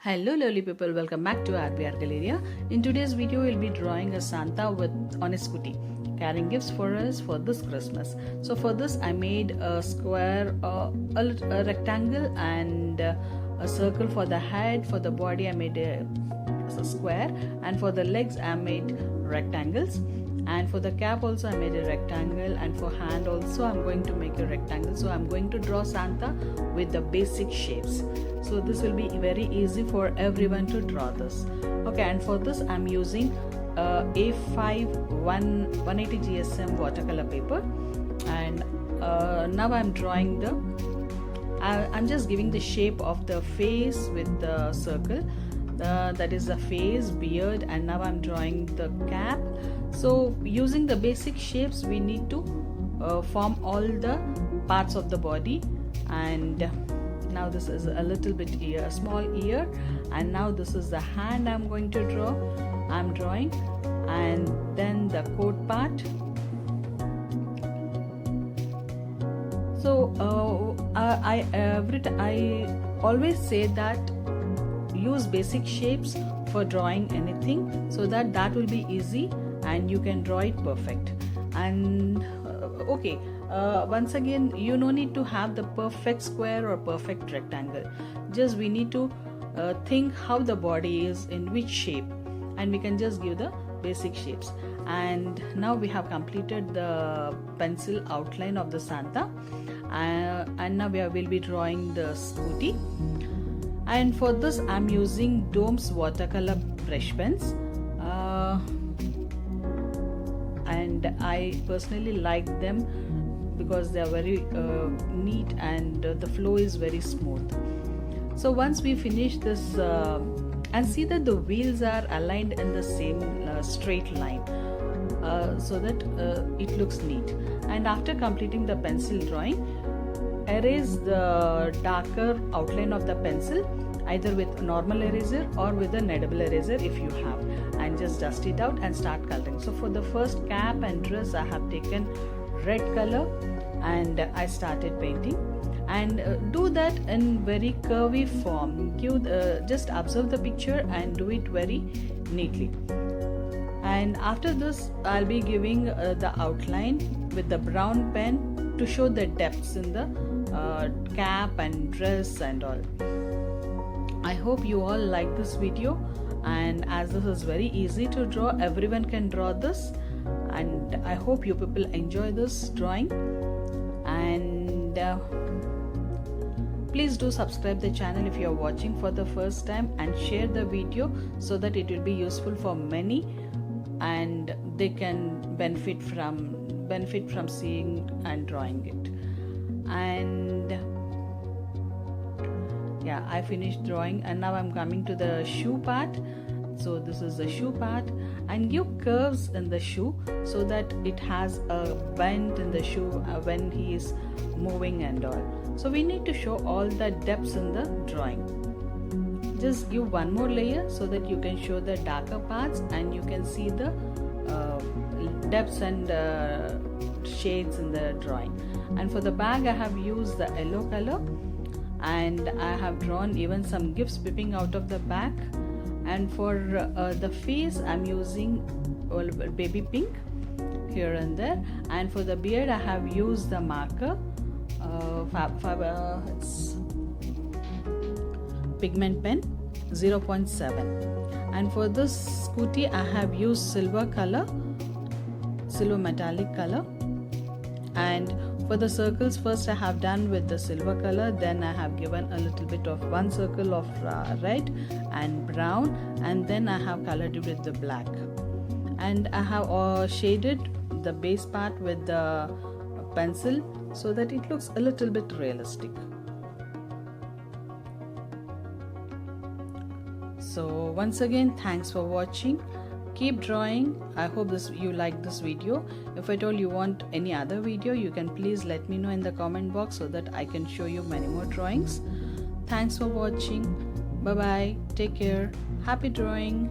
Hello lovely people, welcome back to RBR Galleria. In today's video we'll be drawing a Santa on a scooty carrying gifts for us for this Christmas. So for this I made a square, a rectangle and a circle for the head. For the body I made a square, and for the legs I made rectangles, and for the cap also I made a rectangle, and for hand also I'm going to make a rectangle. So I'm going to draw Santa with the basic shapes. So this will be very easy for everyone to draw this. Okay, and for this I'm using A5 180 GSM watercolor paper, and now I'm drawing I'm just giving the shape of the face with the circle. That is the face, beard, and now I'm drawing the cap. So using the basic shapes we need to form all the parts of the body. And now this is a little bit ear, small ear, and now this is the hand I'm going to draw. I'm drawing, and then the coat part. So I always say that use basic shapes for drawing anything, so that will be easy and you can draw it perfect. And okay, once again, you no need to have the perfect square or perfect rectangle. Just we need to think how the body is, in which shape, and we can just give the basic shapes. And now we have completed the pencil outline of the Santa, and now we will be drawing the scooty. And for this I'm using Dome's watercolor brush pens, and I personally like them because they are very neat, and the flow is very smooth. So once we finish this, and see that the wheels are aligned in the same straight line, so that it looks neat. And after completing the pencil drawing, erase the darker outline of the pencil either with normal eraser or with an edible eraser if you have, and just dust it out and start coloring. So for the first cap and dress I have taken red color and I started painting, and do that in very curvy form. Just observe the picture and do it very neatly. And after this I'll be giving the outline with the brown pen to show the depths in the cap and dress and all. I hope you all like this video, and as this is very easy to draw, everyone can draw this, and I hope you people enjoy this drawing. And please do subscribe the channel if you are watching for the first time, and share the video so that it will be useful for many and they can benefit from seeing and drawing it. And yeah, I finished drawing, and now I'm coming to the shoe part. So this is the shoe part, and give curves in the shoe so that it has a bend in the shoe when he is moving and all. So we need to show all the depths in the drawing. Just give one more layer so that you can show the darker parts and you can see the depths and shades in the drawing. And for the bag I have used the yellow color, and I have drawn even some gifts peeping out of the back. And for the face I'm using baby pink here and there, and for the beard I have used the marker it's pigment pen 0.7. and for this scooty I have used silver metallic color. And for the circles, first I have done with the silver color, then I have given a little bit of one circle of red and brown, and then I have colored it with the black. And I have shaded the base part with the pencil so that it looks a little bit realistic. So once again, thanks for watching. Keep drawing. I hope you like this video. If at all you want any other video, you can please let me know in the comment box so that I can show you many more drawings. Thanks for watching. Bye bye. Take care. Happy drawing.